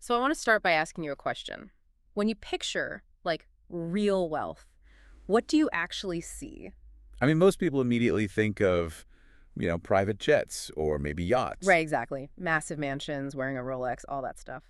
So I want to start by asking you a question. When you picture, like, real wealth, what do you actually see? I mean, most people immediately think of, private jets or maybe yachts. Right, exactly. Massive mansions, wearing a Rolex, all that stuff.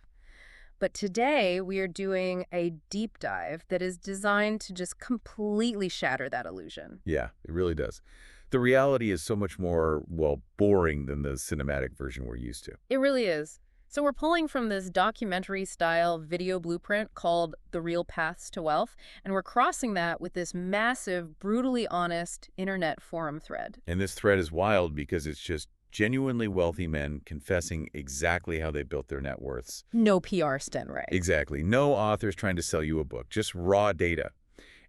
But today we are doing a deep dive that is designed to just completely shatter that illusion. Yeah, it really does. The reality is so much more, well, boring than the cinematic version we're used to. It really is. So we're pulling from this documentary-style video blueprint called The Real Paths to Wealth, and we're crossing that with this massive, brutally honest internet forum thread. And this thread is wild because it's just genuinely wealthy men confessing exactly how they built their net worths. No PR stint, right? Exactly. No authors trying to sell you a book, just raw data.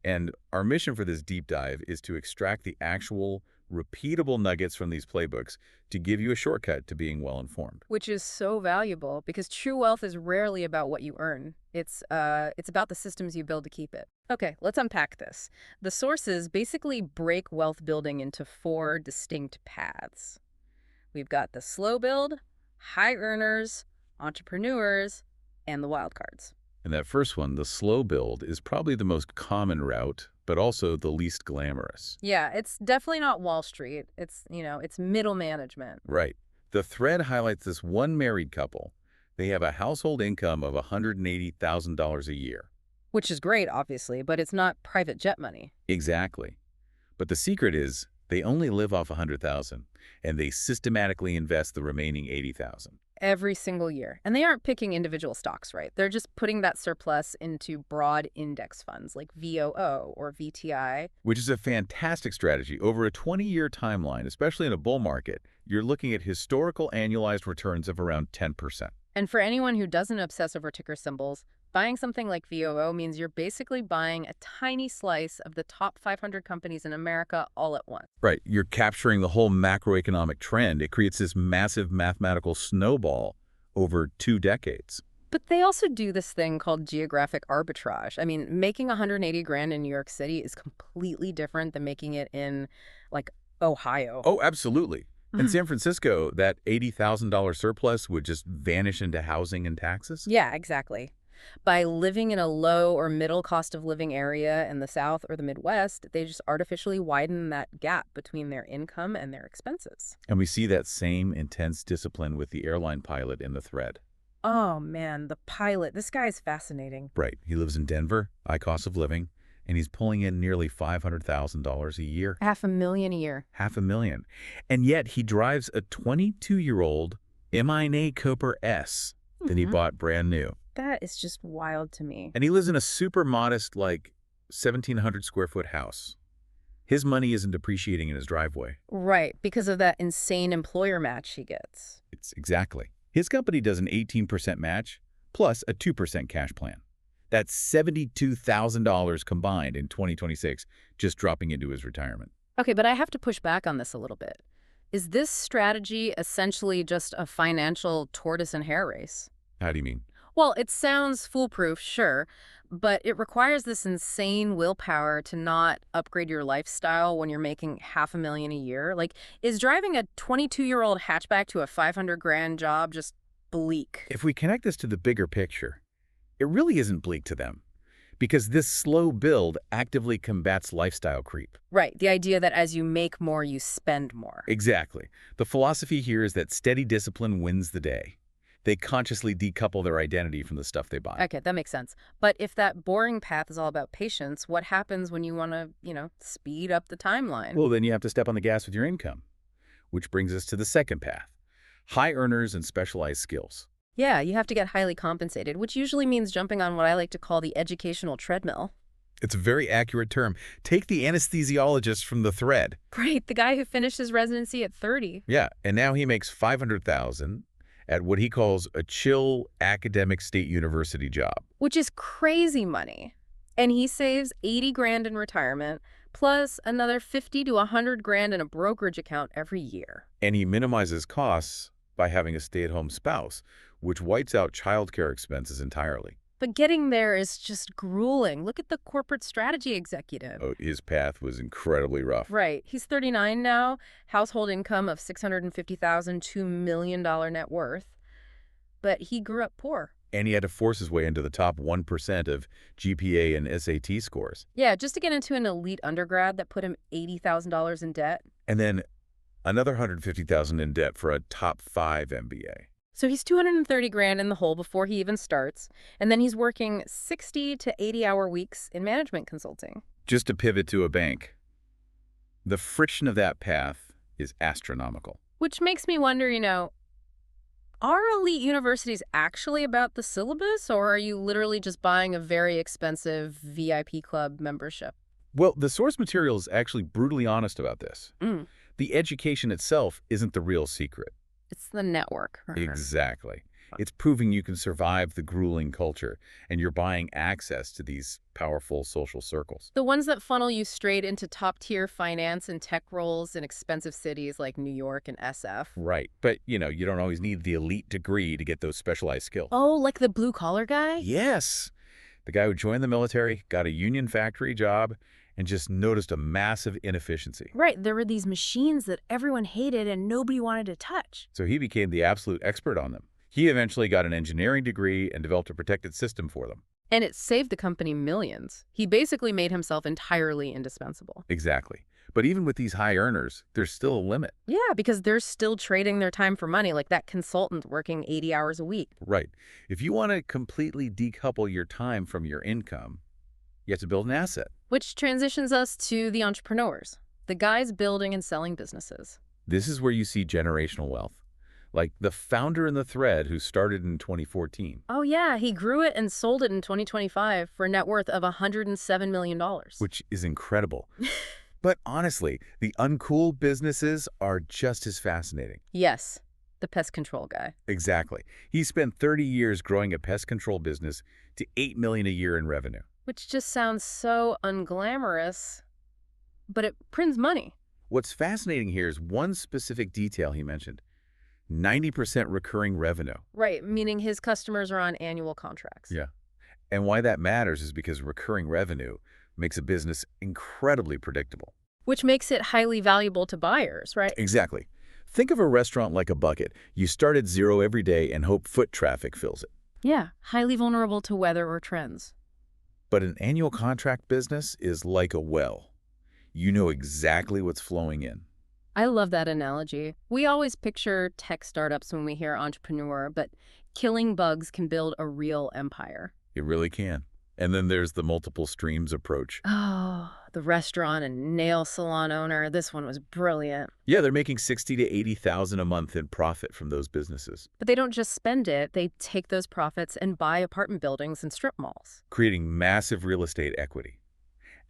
And our mission for this deep dive is to extract the actual repeatable nuggets from these playbooks to give you a shortcut to being well-informed. Which is so valuable because true wealth is rarely about what you earn. It's about the systems you build to keep it. Okay, let's unpack this. The sources basically break wealth building into four distinct paths. We've got the slow build, high earners, entrepreneurs, and the wildcards. And that first one, the slow build, is probably the most common route, but also the least glamorous. Yeah, it's definitely not Wall Street. It's middle management. Right. The thread highlights this one married couple. They have a household income of $180,000 a year. Which is great, obviously, but it's not private jet money. Exactly. But the secret is they only live off $100,000, and they systematically invest the remaining $80,000. Every single year. And they aren't picking individual stocks, right? They're just putting that surplus into broad index funds like VOO or VTI. Which is a fantastic strategy. Over a 20-year timeline, especially in a bull market, you're looking at historical annualized returns of around 10%. And for anyone who doesn't obsess over ticker symbols, buying something like VOO means you're basically buying a tiny slice of the top 500 companies in America all at once. Right. You're capturing the whole macroeconomic trend. It creates this massive mathematical snowball over 2 decades. But they also do this thing called geographic arbitrage. I mean, making 180 grand in New York City is completely different than making it in, like, Ohio. Oh, absolutely. In San Francisco, that $80,000 surplus would just vanish into housing and taxes? Yeah, exactly. By living in a low or middle cost of living area in the South or the Midwest, they just artificially widen that gap between their income and their expenses. And we see that same intense discipline with the airline pilot in the thread. Oh, man, the pilot. This guy is fascinating. Right. He lives in Denver, high cost of living, and he's pulling in nearly $500,000 a year. $500,000 a year. $500,000. And yet he drives a 22-year-old Mini Cooper S that he bought brand new. That is just wild to me. And he lives in a super modest, like, 1,700 square foot house. His money isn't depreciating in his driveway. Right, because of that insane employer match he gets. It's exactly. His company does an 18% match plus a 2% cash plan. That's $72,000 combined in 2026, just dropping into his retirement. Okay, but I have to push back on this a little bit. Is this strategy essentially just a financial tortoise and hare race? How do you mean? Well, it sounds foolproof, sure, but it requires this insane willpower to not upgrade your lifestyle when you're making $500,000 a year. Like, is driving a 22-year-old hatchback to a 500 grand job just bleak? If we connect this to the bigger picture, it really isn't bleak to them, because this slow build actively combats lifestyle creep. Right, the idea that as you make more, you spend more. Exactly. The philosophy here is that steady discipline wins the day. They consciously decouple their identity from the stuff they buy. Okay, that makes sense. But if that boring path is all about patience, what happens when you want to, speed up the timeline? Well, then you have to step on the gas with your income, which brings us to the second path, high earners and specialized skills. Yeah, you have to get highly compensated, which usually means jumping on what I like to call the educational treadmill. It's a very accurate term. Take the anesthesiologist from the thread. Right, the guy who finished his residency at 30. Yeah, and now he makes $500,000 at what he calls a chill academic state university job. Which is crazy money. And he saves 80 grand in retirement, plus another 50 to 100 grand in a brokerage account every year. And he minimizes costs by having a stay-at-home spouse, which whites out childcare expenses entirely. But getting there is just grueling. Look at the corporate strategy executive. Oh, his path was incredibly rough. Right. He's 39 now, household income of $650,000, $2 million net worth. But he grew up poor. And he had to force his way into the top 1% of GPA and SAT scores. Yeah, just to get into an elite undergrad that put him $80,000 in debt. And then another $150,000 in debt for a top 5 MBA. So he's 230 grand in the hole before he even starts, and then he's working 60 to 80-hour weeks in management consulting. Just to pivot to a bank. The friction of that path is astronomical. Which makes me wonder, are elite universities actually about the syllabus, or are you literally just buying a very expensive VIP club membership? Well, the source material is actually brutally honest about this. The education itself isn't the real secret. It's the network. Exactly. It's proving you can survive the grueling culture, and you're buying access to these powerful social circles. The ones that funnel you straight into top-tier finance and tech roles in expensive cities like New York and SF. Right. But, you don't always need the elite degree to get those specialized skills. Oh, like the blue-collar guy? Yes. The guy who joined the military, got a union factory job, and just noticed a massive inefficiency. Right. There were these machines that everyone hated and nobody wanted to touch. So he became the absolute expert on them. He eventually got an engineering degree and developed a protected system for them. And it saved the company millions. He basically made himself entirely indispensable. Exactly. But even with these high earners, there's still a limit. Yeah, because they're still trading their time for money, like that consultant working 80 hours a week. Right. If you want to completely decouple your time from your income, you have to build an asset. Which transitions us to the entrepreneurs, the guys building and selling businesses. This is where you see generational wealth. Like the founder in the thread who started in 2014. Oh, yeah. He grew it and sold it in 2025 for a net worth of $107 million. Which is incredible. But honestly, the uncool businesses are just as fascinating. Yes, the pest control guy. Exactly. He spent 30 years growing a pest control business to $8 million a year in revenue. Which just sounds so unglamorous, but it prints money. What's fascinating here is one specific detail he mentioned. 90% recurring revenue. Right, meaning his customers are on annual contracts. Yeah. And why that matters is because recurring revenue makes a business incredibly predictable. Which makes it highly valuable to buyers, right? Exactly. Think of a restaurant like a bucket. You start at zero every day and hope foot traffic fills it. Yeah, highly vulnerable to weather or trends. But an annual contract business is like a well. You know exactly what's flowing in. I love that analogy. We always picture tech startups when we hear entrepreneur, but killing bugs can build a real empire. It really can. And then there's the multiple streams approach. Oh, the restaurant and nail salon owner. This one was brilliant. Yeah, they're making $60,000 to $80,000 a month in profit from those businesses. But they don't just spend it. They take those profits and buy apartment buildings and strip malls. Creating massive real estate equity.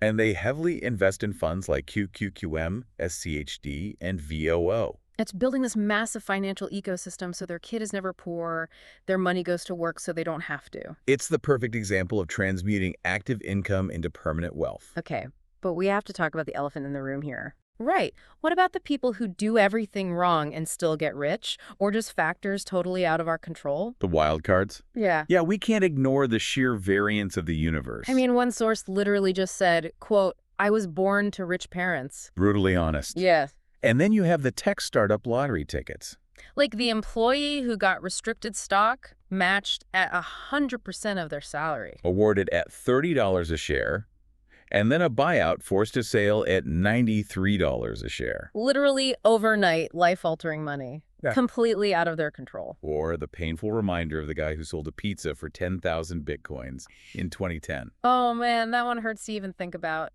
And they heavily invest in funds like QQQM, SCHD, and VOO. It's building this massive financial ecosystem so their kid is never poor, their money goes to work so they don't have to. It's the perfect example of transmuting active income into permanent wealth. Okay, but we have to talk about the elephant in the room here. Right. What about the people who do everything wrong and still get rich, or just factors totally out of our control? The wildcards? Yeah. Yeah, we can't ignore the sheer variance of the universe. I mean, one source literally just said, quote, "I was born to rich parents." Brutally honest. Yeah. And then you have the tech startup lottery tickets. Like the employee who got restricted stock matched at 100% of their salary. Awarded at $30 a share, and then a buyout forced to sale at $93 a share. Literally overnight, life-altering money. Yeah. Completely out of their control. Or the painful reminder of the guy who sold a pizza for 10,000 Bitcoins in 2010. Oh man, that one hurts to even think about.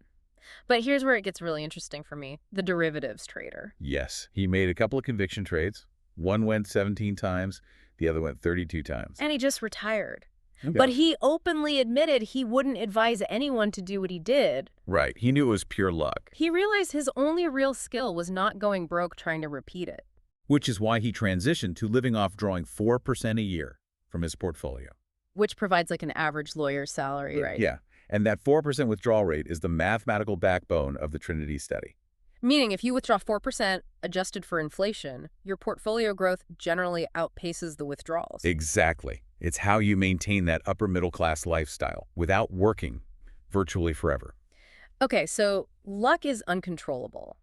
But here's where it gets really interesting for me. The derivatives trader. Yes, he made a couple of conviction trades. One went 17 times, the other went 32 times. And he just retired. Okay. But he openly admitted he wouldn't advise anyone to do what he did. Right, he knew it was pure luck. He realized his only real skill was not going broke trying to repeat it. Which is why he transitioned to living off drawing 4% a year from his portfolio. Which provides like an average lawyer's salary, right? Yeah, and that 4% withdrawal rate is the mathematical backbone of the Trinity study. Meaning if you withdraw 4% adjusted for inflation, your portfolio growth generally outpaces the withdrawals. Exactly. It's how you maintain that upper middle class lifestyle without working virtually forever. Okay, so luck is uncontrollable.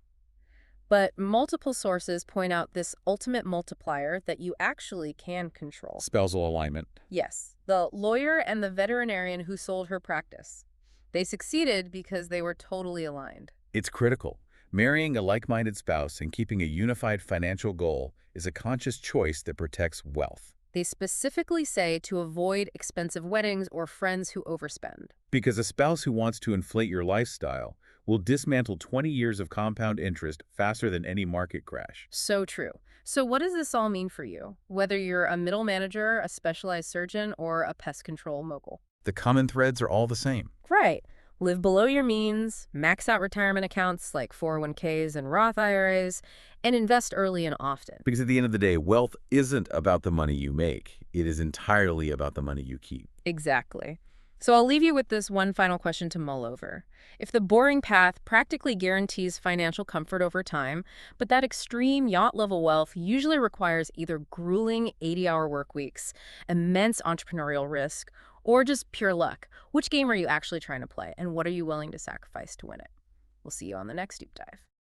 But multiple sources point out this ultimate multiplier that you actually can control. Spousal alignment. Yes, the lawyer and the veterinarian who sold her practice. They succeeded because they were totally aligned. It's critical. Marrying a like-minded spouse and keeping a unified financial goal is a conscious choice that protects wealth. They specifically say to avoid expensive weddings or friends who overspend. Because a spouse who wants to inflate your lifestyle will dismantle 20 years of compound interest faster than any market crash. So true. So what does this all mean for you? Whether you're a middle manager, a specialized surgeon, or a pest control mogul. The common threads are all the same. Right. Live below your means, max out retirement accounts like 401ks and Roth IRAs, and invest early and often. Because at the end of the day, wealth isn't about the money you make. It is entirely about the money you keep. Exactly. So I'll leave you with this one final question to mull over. If the boring path practically guarantees financial comfort over time, but that extreme yacht-level wealth usually requires either grueling 80-hour work weeks, immense entrepreneurial risk, or just pure luck, which game are you actually trying to play, and what are you willing to sacrifice to win it? We'll see you on the next deep dive.